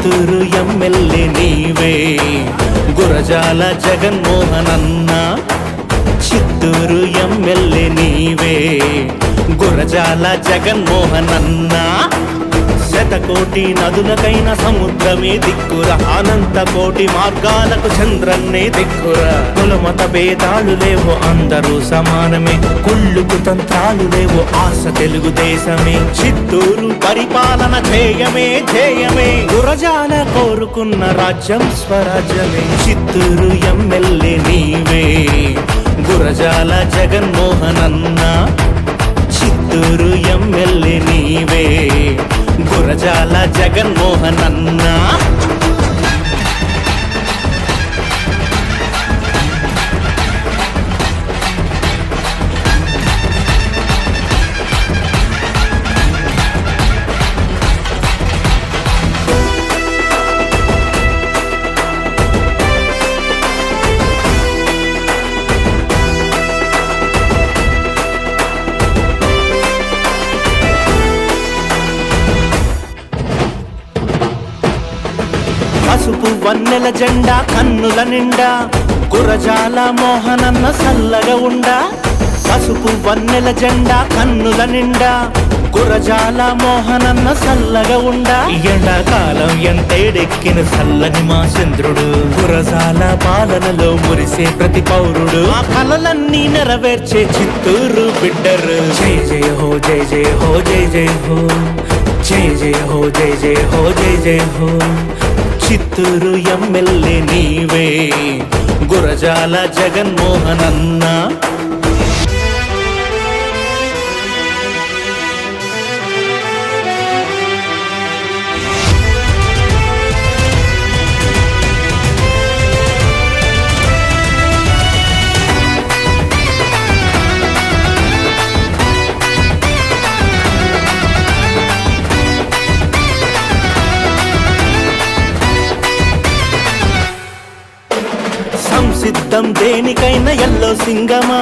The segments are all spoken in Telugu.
చిత్తూరు ఎమ్మెల్యే నీవే గురజాల జగన్మోహనన్న. చిత్తూరు ఎమ్మెల్యే నీవే గురజాల జగన్మోహనన్న. శతకోటి నదులకైన సముద్రమే దిక్కురా, అనంత కోటి మార్గాలకు చంద్రన్నే దిక్కురా. కులమత భేదాలు లేవు, అందరూ సమానమే, కుళ్ళుకు తంత్రాలు లేవు, ఆశ తెలుగుదేశమే. చిత్తూరు పరిపాలన చేయమే చేయమే, గురజాల కోరుకున్న రాజ్యం స్వరాజ్యమే. చిత్తూరు ఎమ్మెల్యే నీవే గురజాల జగన్మోహనన్న. చిత్తూరు ఎమ్మెల్యే నీవే గురజాల జగన్మోహనన్న. పసుపు వన్నెల జెండా కన్నుల నిండా, గురజాల మోహనన్న సల్లగా ఉండా. పసుపు వన్నెల జెండా కన్నుల నిండా, గురజాల మోహనన్న సల్లగా ఉండా. ఎండాకాలం ఎంతేడెక్కిన సల్లని మా చంద్రుడు, గురజాల పాలనలో మురిసే ప్రతి పౌరుడు. ఆ కలలన్నీ నెరవేర్చే చిత్తూరు బిడ్డరు. జై జయ హో జై జయ హో జై జయ హో, జై జయ హో జై జయ హో జై జయ హో. చిత్తూరు ఎమ్మెల్యే నీవే గురజాల జగన్మోహనన్న. సంసిద్ధం దేనికైనా ఎల్లో సింగమా,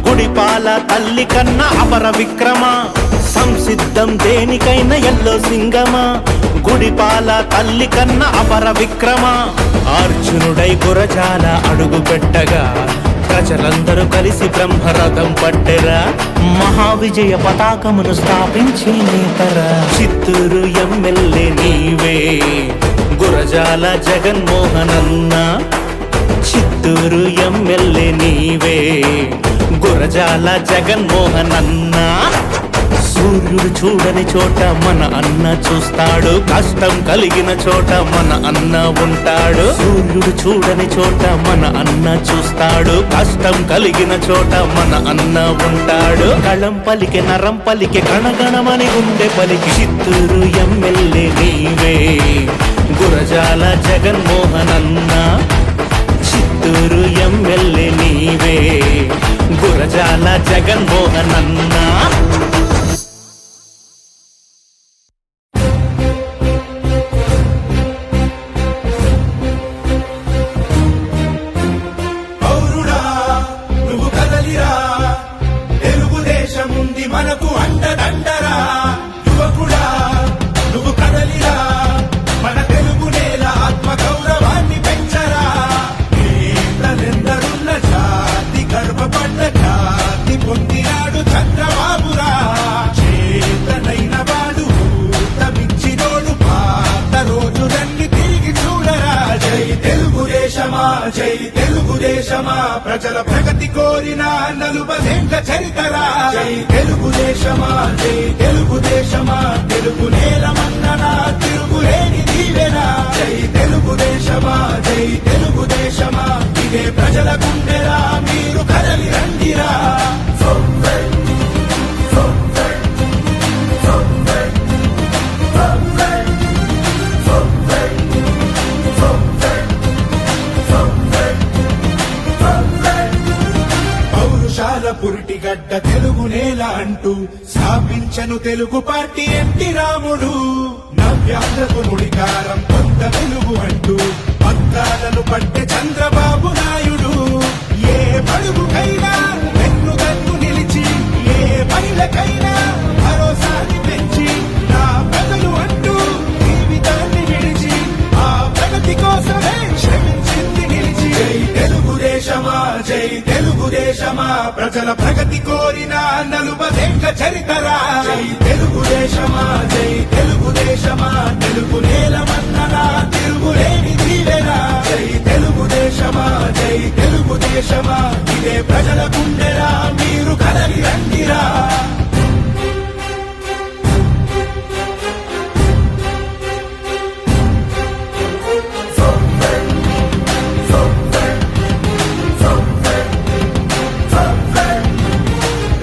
గుడిపాల తల్లి కన్నా అపర విక్రమ. సంసిద్ధం దేనికైనా ఎల్లో సింగమా, గుడిపాల తల్లి కన్నా అపర విక్రమ. అర్జునుడై గురజాల అడుగు పెట్టగా, ప్రజలందరూ కలిసి బ్రహ్మరథం పట్టెరా. మహావిజయ పతాకమును స్థాపించి నేతరా. చిత్తూరు ఎమ్మెల్యే నీవే గురజాల జగన్మోహనన్న. చిత్తూరు ఎమ్మెల్యే నీవే గురజాల జగన్మోహనన్న. సూర్యుడు చూడని చోట మన అన్న చూస్తాడు, కష్టం కలిగిన చోట మన అన్న ఉంటాడు. సూర్యుడు చూడని చోట మన అన్న చూస్తాడు, కష్టం కలిగిన చోట మన అన్న ఉంటాడు. కళం పలికే నరం పలికే కణగణమని గుండె పలికి. చిత్తూరు ఎమ్మెల్యే నీవే గురజాల జగన్మోహనన్న. చిత్తూరు ఎమ్మెల్యే నీవే గురజాల జగన్మోహనన్న. పౌరుడా నువ్వు కదలిరా, తెలుగుదేశముంది మనకు అండదండరా. యువకుడా నువ్వు కదలిరా, మన తెలుగు నేల ఆత్మ గౌరవాన్ని పెంచరా. నేతలెందరున్న జాతి గర్వపడ్డ జాతి పొందినాడు చంద్రబాబురా. చేతనైన వాడు ఊతమిచ్చినోడు, పాత రోజులన్నీ తిరిగి చూడరా. జై తెలుగుదేశమా జై తెలుగుదేశమా, ప్రజల ప్రగతి కోరిన నలుబదేండ్ల చరితరా. జై తెలుగుదేశమా జై తెలుగుదేశమా, తెలుగు నేలమన్ననా తిరుగులేని దీవెనా. జై తెలుగుదేశమా జై తెలుగుదేశమా, ఇదే ప్రజల గుండెరా, మీరు కదలి రండిరా. పౌరుషాల పురిటిగడ్డ తెలుగు నేల అంటూ స్థాపించను తెలుగు పార్టీ ఎన్టీ రాముడు. నవ్యాంధ్రకు నుడికారం కొంత వెలుగు అంటూ పత్రాలను పట్టె చంద్రబాబు నాయుడు. ఏ పడుగుకైనా వెన్నుదన్ను నిలిచి, ఏ మహిళకైనా భరోసాని పెంచి, నా ప్రజలు అంటూ జీవితాన్ని విడిచి జై తెలుగుదేశమా ప్రజల ప్రగతి కోరిన నలుబదేండ్ల చరితరా జై తెలుగుదేశమా జై తెలుగుదేశమా తెలుగు నేలమన్ననా తిరుగులేని దీవెనా జై తెలుగుదేశమా జై తెలుగుదేశమా ఇదే ప్రజల గుండెరా మీరు కదలి రండిరా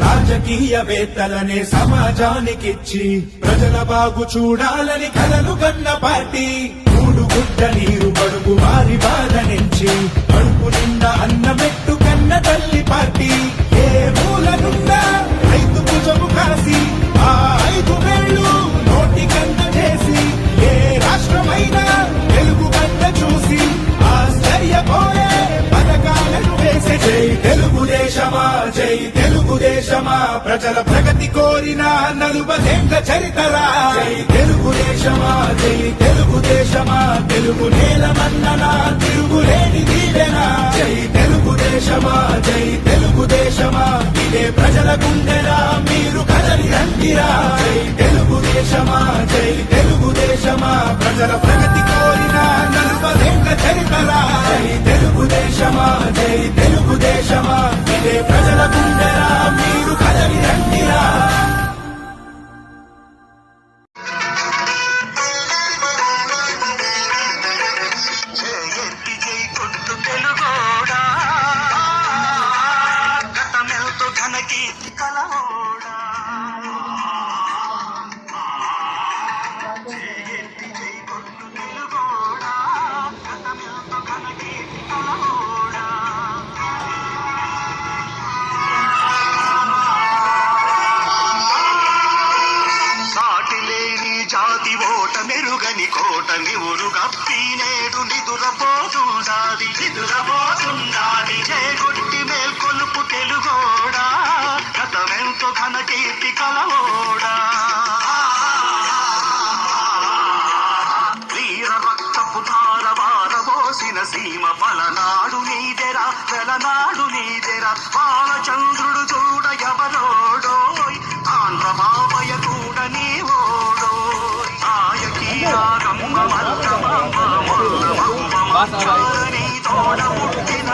రాజకీయవేత్తలనే సమాజానికిచ్చి ప్రజల బాగు చూడాలని కలలు కన్న పార్టీ గుడ్డ నీరు బడుగు వారి బాధ నుంచి కడుపు నిండా అన్నమెట్టు కన్న తల్లి పార్టీ ఏ మూల నుండా రైతు భుజము కాసి ఆ 5 వేళ్ళు నోటి కన్న చేసి ఏ రాష్ట్రమైనా తెలుగు కన్న చూసి ఆశ్చర్యపోయే పథకాలను వేసే జై తెలుగుదేశమా జై తెలుగుదేశమా ప్రజల ప్రగతి కోరిన నలుబదేండ్ల చరితరా జై తెలుగుదేశమా జై తెలుగుదేశమా తెలుగు నేలమన్ననా తిరుగులేని దీవెనా జై తెలుగుదేశమా జై తెలుగుదేశమా ఇదే ప్రజల గుండెరా మీరు కదలి రండిరా జై తెలుగుదేశమా జై తెలుగుదేశమా ప్రజల ప్రగతి కోరిన నలుబదేండ్ల చరితరా జై తెలుగుదేశమా జై తెలుగుదేశమా ఇదే ప్రజల గుండెరా మీరు కదలి రండిరా మెరుగని కోటని ఉరుగప్పి నేడు నిదురపోతుండాది చేకొట్టి మేల్కొలుపు తెలుగోడా గతమెంతో ఘన కీర్తి కలవోడా వీర రక్తపు ధారవారబోసిన సీమ పలనాడు నీదెరా వెలనాడు నీదెరా బాలచంద్రుడు చూడ ఎవరోడోయ్ ఆంధ్ర బాబయ్య కూడా నీవోడో తోడ పుట్టిన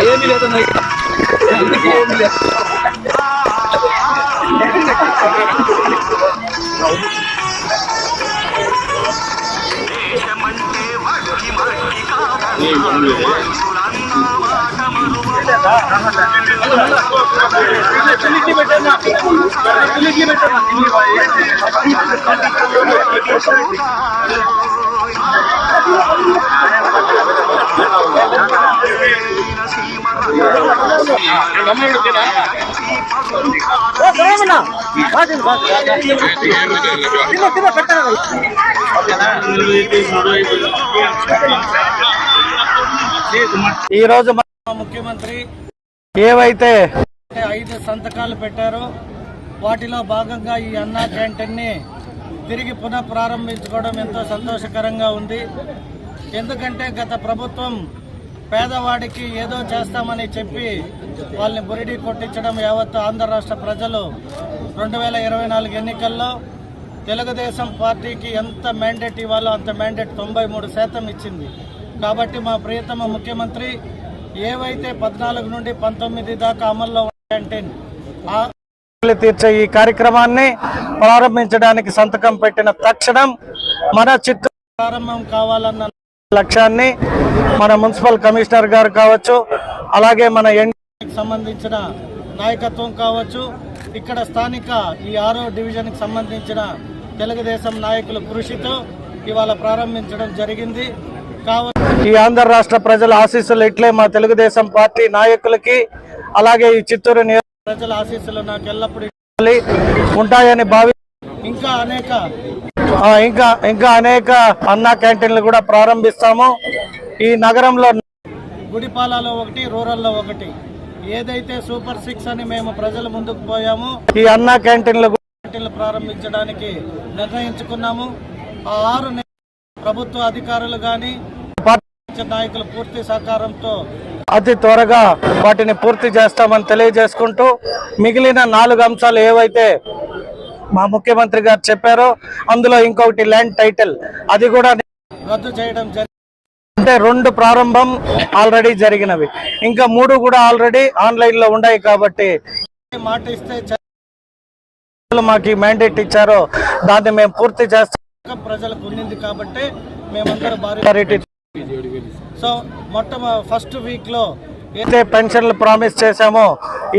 ఏమి లేదు ఏమి లేదు దేశమంటే మట్టి మట్టి కాదన్నా ఈ రోజు ముఖ్యమంత్రి ఏవైతే 5 సంతకాలు పెట్టారో వాటిలో భాగంగా ఈ అన్నా క్యాంటీన్ ని తిరిగి పునః ప్రారంభించుకోవడం ఎంతో సంతోషకరంగా ఉంది. ఎందుకంటే గత ప్రభుత్వం పేదవాడికి ఏదో చేస్తామని చెప్పి వాళ్ళని బురిడి కొట్టించడం యావత్ ఆంధ్ర రాష్ట్ర ప్రజలు 2024 ఎన్నికల్లో తెలుగుదేశం పార్టీకి ఎంత మ్యాండేట్ ఇవ్వాలో అంత మ్యాండేట్ 93% ఇచ్చింది. కాబట్టి మా ప్రియతమ ముఖ్యమంత్రి ఏవైతే 14 నుండి 19 దాకా అమల్లో క్యాంటీన్ తీర్చే ఈ కార్యక్రమాన్ని ప్రారంభించడానికి సంతకం పెట్టిన తక్షణం మన చిత్తూరు ప్రారంభం కావాలన్న లక్ష్యాన్ని మన మున్సిపల్ కమిషనర్ గారు కావచ్చు, అలాగే మన ఎన్డీకి సంబంధించిన నాయకత్వం కావచ్చు, ఇక్కడ స్థానిక ఈ 6వ డివిజన్కి సంబంధించిన తెలుగుదేశం నాయకుల కృషితో ఇవాళ ప్రారంభించడం జరిగింది. ఈ ఆంధ్ర రాష్ట్ర ప్రజల ఆశీస్సులు ఇట్లే మా తెలుగుదేశం పార్టీ నాయకులకి, అలాగే ఈ చిత్తూరు ప్రజల ఆశీస్సులు నాకు ఎల్లప్పుడూ ఉంటాయని ఇంకా అనేక అన్నా క్యాంటీన్లు కూడా ప్రారంభిస్తాము. ఈ నగరంలో గుడిపాలలో ఒకటి, రూరల్లో ఒకటి. ఏదైతే సూపర్ 6 అని మేము ప్రజల ముందుకు పోయామో ఈ అన్నా క్యాంటీన్లు ప్రారంభించడానికి నిర్ణయించుకున్నాము. ఆ 6 ప్రభుత్వ అధికారులు గాని నాయకుల పూర్తి సహకారంతో అతి త్వరగా వాటిని పూర్తి చేస్తామని తెలియజేసుకుంటూ, మిగిలిన 4 అంశాలు ఏవైతే మా ముఖ్యమంత్రి గారు చెప్పారో అందులో ఇంకొకటి ల్యాండ్ టైటిల్, అది కూడా రద్దు చేయడం జరిగింది. అంటే 2 ప్రారంభం ఆల్రెడీ జరిగినవి, ఇంకా 3 కూడా ఆల్రెడీ ఆన్లైన్ లో ఉన్నాయి. కాబట్టి మాట ఇస్తే మాకు ఈ మ్యాండేట్ ఇచ్చారో దాన్ని మేము పూర్తి చేస్తాం. ప్రజలకు ఉన్నింది కాబట్టి మేమందరూ భారీ. సో ఫస్ట్ వీక్ లో అయితే పెన్షన్లు ప్రామిస్ చేశామో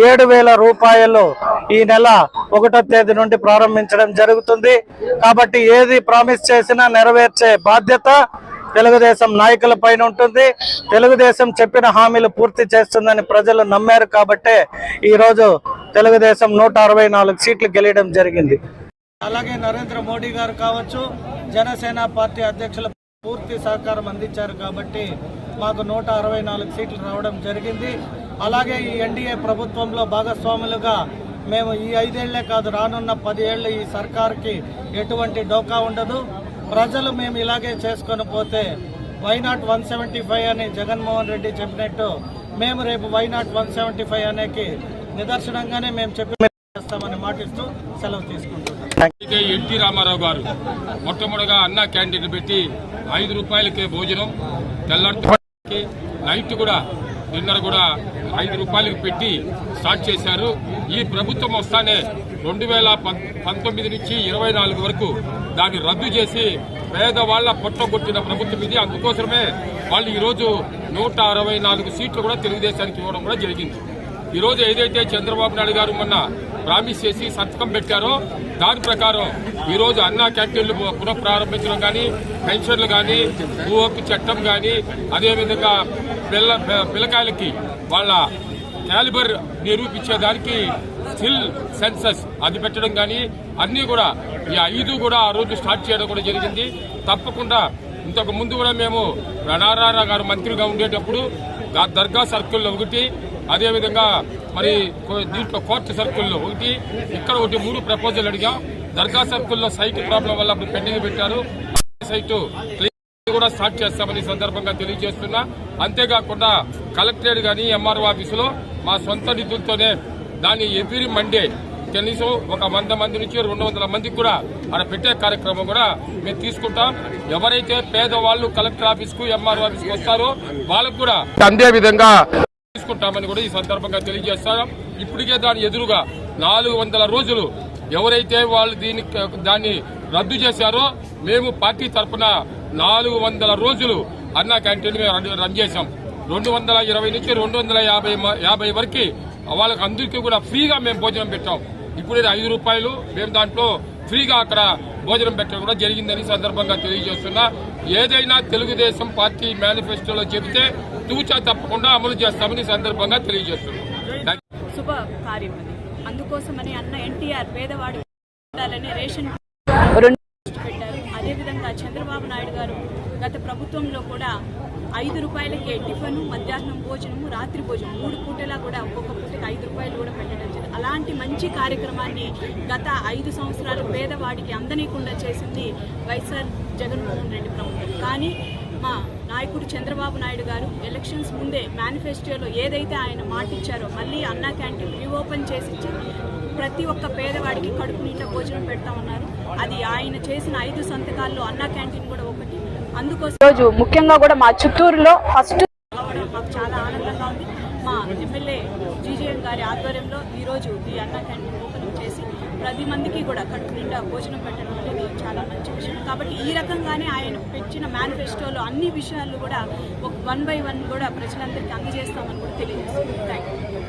7,000 రూపాయలు ఈ నెల 1వ తేదీ నుండి ప్రారంభించడం జరుగుతుంది. కాబట్టి ఏది ప్రామిస్ చేసినా నెరవేర్చే బాధ్యత తెలుగుదేశం నాయకుల పైన ఉంటుంది. తెలుగుదేశం చెప్పిన హామీలు పూర్తి చేస్తుందని ప్రజలు నమ్మారు. కాబట్టే ఈరోజు తెలుగుదేశం 164 సీట్లు గెలవడం జరిగింది. అలాగే నరేంద్ర మోడీ గారు కావచ్చు, జనసేన పార్టీ అధ్యక్షుల పూర్తి సహకారం అందించారు. కాబట్టి మాకు 164 సీట్లు రావడం జరిగింది. అలాగే ఈ ఎన్డీఏ ప్రభుత్వంలో భాగస్వాములుగా మేము ఈ 5 ఏళ్లే కాదు, రానున్న 10 ఏళ్ళు ఈ సర్కార్కి ఎటువంటి డోకా ఉండదు. ప్రజలు మేము ఇలాగే చేసుకొని పోతే వైనాట్ 175 అని జగన్మోహన్ రెడ్డి చెప్పినట్టు మేము రేపు వైనాట్ 175 అనేకి నిదర్శనంగానే మేము చేస్తామని మాటిస్తూ సెలవు తీసుకుంటున్నాం. ఎన్టీ రామారావు గారు మొట్టమొదటిగా అన్నా క్యాంటీన్ పెట్టి 5 రూపాయలకే భోజనం, తెల్లారి నైట్ కూడా డిన్నర్ కూడా 5 రూపాయలకు పెట్టి స్టార్ట్ చేశారు. ఈ ప్రభుత్వం వస్తానే 2019 నుంచి 24 వరకు దాన్ని రద్దు చేసి పేదవాళ్ల పొట్టగొట్టిన ప్రభుత్వం ఇది. అందుకోసమే వాళ్ళు ఈరోజు 164 సీట్లు కూడా తెలుగుదేశానికి ఇవ్వడం కూడా జరిగింది. ఈరోజు ఏదైతే చంద్రబాబు నాయుడు గారు మొన్న ప్రామిస్ చేసి సంతకం పెట్టారో దాని ప్రకారం ఈరోజు అన్నా క్యాంటీన్లు పునఃప్రారంభించడం కానీ, పెన్షన్లు కానీ, భూ హక్కు చట్టం కానీ, అదేవిధంగా పిల్లకాయలకి వాళ్ళ క్యాలిబర్ నిరూపించేదానికి స్కిల్ సెన్సస్ అది పెట్టడం కానీ అన్నీ కూడా ఈ 5 కూడా ఆ రోజు స్టార్ట్ చేయడం కూడా జరిగింది. తప్పకుండా ఇంతకు ముందు కూడా మేము నారాయణ గారు మంత్రిగా ఉండేటప్పుడు దర్గా సర్కిల్లో ఒకటి, అదేవిధంగా మరి దీంట్లో కోర్టు సర్కిల్లో ఒకటి, ఇక్కడ ఒకటి 3 ప్రపోజల్ అడిగాం. దర్గా సర్కిల్లో సైట్ ప్రాబ్లం వల్ల పెండింగ్ పెట్టారు. సైటు కూడా స్టార్ట్ చేస్తామని సందర్భంగా తెలియజేస్తున్నా. అంతేకాకుండా కలెక్టరేట్ కానీ ఎంఆర్ఓ ఆఫీసులో మా సొంత నిధులతోనే దాన్ని ఎవ్రీ మండే కనీసం ఒక 100 మంది నుంచి 200 మందికి కూడా అక్కడ పెట్టే కార్యక్రమం కూడా మేము తీసుకుంటాం. ఎవరైతే పేదవాళ్ళు కలెక్టర్ ఆఫీస్కు ఎంఆర్ఓ ఆఫీస్కు వస్తారో వాళ్ళకు కూడా అదే విధంగా తీసుకుంటామని కూడా ఈ సందర్భంగా తెలియజేస్తాం. ఇప్పటికే దాని ఎదురుగా 400 రోజులు ఎవరైతే వాళ్ళు దాన్ని రద్దు చేశారో మేము పార్టీ తరఫున 400 రోజులు అన్నా క్యాంటీన్ మేము రన్ చేశాం. 220 నుంచి 250 వరకు వాళ్ళకి అందరికీ కూడా ఫ్రీగా మేము భోజనం పెట్టాం. ఇప్పుడు 5 రూపాయలు మేము దాంట్లో ఫ్రీగా అక్కడ భోజనం పెట్టడం కూడా జరిగిందని సందర్భంగా తెలియజేస్తున్నా. ఏదైనా తెలుగుదేశం పార్టీ మేనిఫెస్టోలో చెబితే తూచా తప్పకుండా అమలు చేస్తామని సందర్భంగా తెలియజేస్తున్నాం. శుభ కార్యం అది. అందుకోసమని అన్న ఎన్టీఆర్ పేదవాడి ఉండాలని రేషన్ పెట్టారు. అదేవిధంగా చంద్రబాబు నాయుడు గారు గత ప్రభుత్వంలో కూడా 5 రూపాయలకే టిఫను, మధ్యాహ్నం భోజనము, రాత్రి భోజనం 3 పూటలా కూడా ఒక్కొక్క పూటకి 5 రూపాయలు కూడా పెట్టడం జరిగింది. అలాంటి మంచి కార్యక్రమాన్ని గత 5 సంవత్సరాలు పేదవాడికి అందనీయకుండా చేసింది వైఎస్ఆర్ జగన్మోహన్ రెడ్డి ప్రభుత్వం. కానీ మా నాయకుడు చంద్రబాబు నాయుడు గారు ఎలక్షన్స్ ముందే మేనిఫెస్టోలో ఏదైతే ఆయన మాట ఇచ్చారో మళ్ళీ అన్నా క్యాంటీన్ రీఓపెన్ చేసి ప్రతి ఒక్క పేదవాడికి కడుపు నిండా భోజనం పెడతామన్నారు. అది ఆయన చేసిన 5 సంతకాల్లో అన్నా క్యాంటీన్ కూడా ఒకటి. అందుకోసం రోజు ముఖ్యంగా కూడా మా చిత్తూరులో ఫస్ట్ మాకు చాలా ఆనందంగా ఉంది. మా ఎమ్మెల్యే జీజీఎం గారి ఆధ్వర్యంలో ఈరోజు ఈ అన్నా క్యాంటీన్ ఓపెనింగ్ చేసి 10 మందికి కూడా కడుపు నిండా భోజనం పెట్టడం అనేది చాలా మంచి విషయం. కాబట్టి ఈ రకంగానే ఆయన పెట్టిన మేనిఫెస్టోలో అన్ని విషయాలు కూడా 1 by 1 కూడా ప్రజలందరికీ అందజేస్తామని కూడా తెలియజేస్తున్నాం. Thank you.